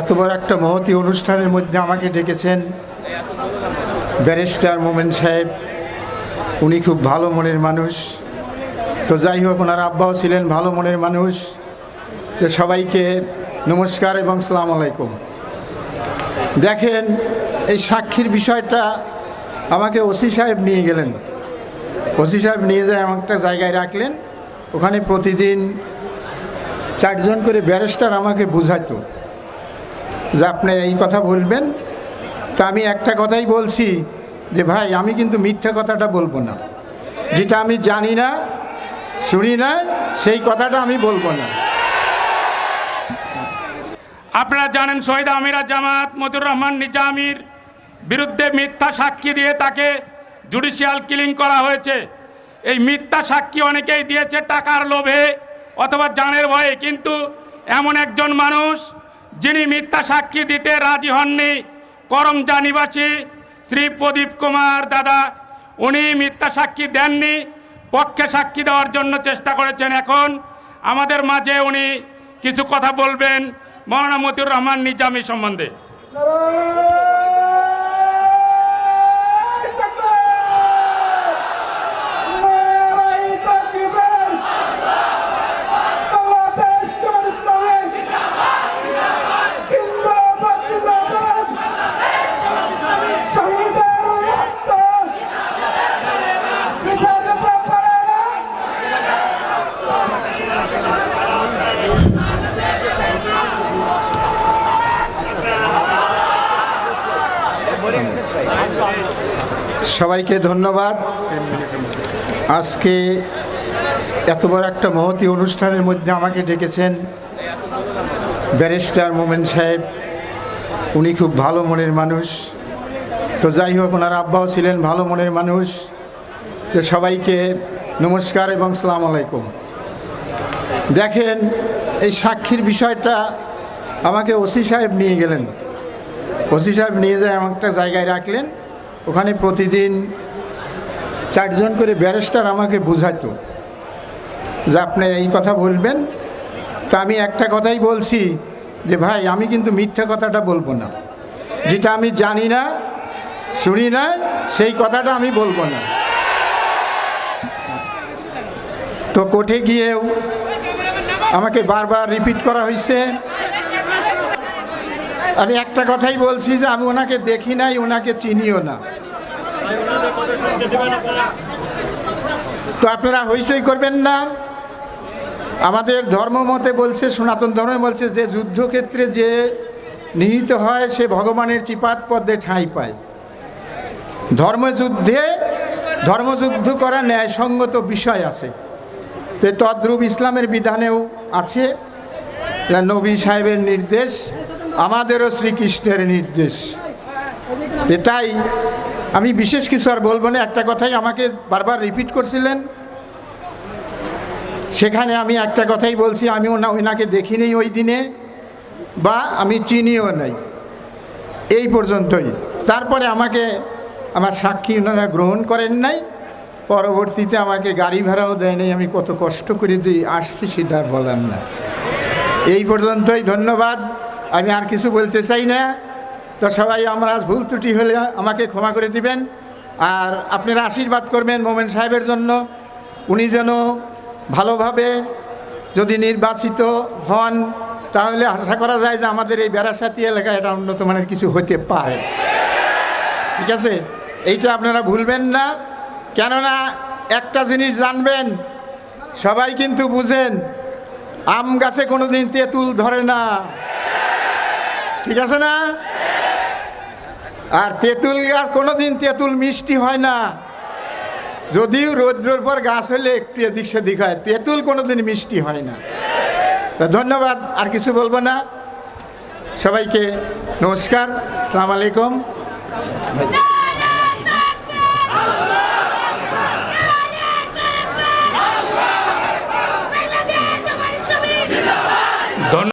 এত বড় একটা মহতী অনুষ্ঠানের মধ্যে আমাকে ডেকেছেন ব্যারিস্টার মোমেন সাহেব। উনি খুব ভালো মনের মানুষ। তো যাই হোক, ওনার আব্বাও ছিলেন ভালো মনের মানুষ। তো সবাইকে নমস্কার এবং সালাম আলাইকুম। দেখেন, এই সাক্ষীর বিষয়টা আমাকে ওসি সাহেব নিয়ে গেলেন। ওসি সাহেব নিয়ে যায় আমার একটা জায়গায় রাখলেন। ওখানে প্রতিদিন 4 জন করে ব্যারিস্টার আমাকে বুঝাইতো যে আপনি এই কথা বলবেন। তা আমি একটা কথাই বলছি যে ভাই, আমি কিন্তু মিথ্যা কথাটা বলবো না। যেটা আমি জানি না, শুনি না, সেই কথাটা আমি বলবো না। আপনারা জানেন, শহীদ আমিরা জামাত মতিউর রহমান নিজামীর বিরুদ্ধে মিথ্যা সাক্ষী দিয়ে তাকে জুডিশিয়াল কিলিং করা হয়েছে। এই মিথ্যা সাক্ষী অনেকেই দিয়েছে টাকার লোভে অথবা জানের ভয়ে, কিন্তু এমন একজন মানুষ যিনি মিথ্যা সাক্ষী দিতে রাজি হননি, করমজা নিবাসী শ্রী প্রদীপ কুমার দাদা, উনি মিথ্যা সাক্ষী দেননি, পক্ষে সাক্ষী দেওয়ার জন্য চেষ্টা করেছেন। এখন আমাদের মাঝে উনি কিছু কথা বলবেন মাওলানা মতিউর রহমান নিজামী সম্বন্ধে। সবাইকে ধন্যবাদ। আজকে এত বড় একটা মহতী অনুষ্ঠানের মধ্যে আমাকে ডেকেছেন ব্যারিস্টার মোমেন সাহেব। উনি খুব ভালো মনের মানুষ। তো যাই হোক, ওনার আব্বাও ছিলেন ভালো মনের মানুষ। তো সবাইকে নমস্কার এবং সালাম আলাইকুম। দেখেন, এই সাক্ষীর বিষয়টা আমাকে ওসি সাহেব নিয়ে গেলেন। ওসি সাহেব নিয়ে যায় আমার একটা জায়গায় রাখলেন। ওখানে প্রতিদিন 4 জন করে ব্যারিস্টার আমাকে বুঝাইতো যে আপনি এই কথা বলবেন। তা আমি একটা কথাই বলছি যে ভাই, আমি কিন্তু মিথ্যা কথাটা বলবো না। যেটা আমি জানি না, শুনি না, সেই কথাটা আমি বলবো না। তো কোর্টে গিয়েও আমাকে বারবার রিপিট করা হয়েছে। আমি একটা কথাই বলছি যে আমি ওনাকে দেখি নাই, ওনাকে চিনিও না। তো আপনারা হইচই করবেন না। আমাদের ধর্মমতে বলছে, সনাতন ধর্মে বলছে যে যুদ্ধক্ষেত্রে যে নিহিত হয় সে ভগবানের চিপাত পদ্মে ঠাঁই পায়। ধর্মযুদ্ধ করা ন্যায়সঙ্গত বিষয় আছে। তো তদ্রূপ ইসলামের বিধানেও আছে। নবী সাহেবের নির্দেশ, আমাদেরও শ্রীকৃষ্ণের নির্দেশ। তাই আমি বিশেষ কিছু আর বলবো না। একটা কথাই আমাকে বারবার রিপিট করছিলেন, সেখানে আমি একটা কথাই বলছি, আমি ওনাকে দেখিনি ওই দিনে, বা আমি চিনিও নাই, এই পর্যন্তই। তারপরে আমাকে আমার সাক্ষী ওনারা গ্রহণ করেন নাই। পরবর্তীতে আমাকে গাড়ি ভাড়াও দেয় নাই। আমি কত কষ্ট করে যে আসছি সেটা বলার না। এই পর্যন্তই, ধন্যবাদ। আমি আর কিছু বলতে চাই না। তো সবাই আমরা ভুল ত্রুটি হলে আমাকে ক্ষমা করে দিবেন। আর আপনারা আশীর্বাদ করবেন মোমেন সাহেবের জন্য। উনি যেন ভালোভাবে যদি নির্বাচিত হন, তাহলে আশা করা যায় যে আমাদের এই বেড়াসাতি এলাকায় এটা উন্নত মানের কিছু হতে পারে। ঠিক আছে, এইটা আপনারা ভুলবেন না। কেননা একটা জিনিস জানবেন, সবাই কিন্তু বুঝেন, আম গাছে কোনোদিন তেঁতুল ধরে না। ঠিক আছে না? আর তেঁতুল গাছ কোনোদিন তেঁতুল মিষ্টি হয় না। যদিও রৌদ্রের পর গাছ হলে একটু এদিক সেদিক হয়, তেঁতুল কোনোদিন মিষ্টি হয় না। ধন্যবাদ, আর কিছু বলবো না। সবাইকে নমস্কার, আসসালামু আলাইকুম।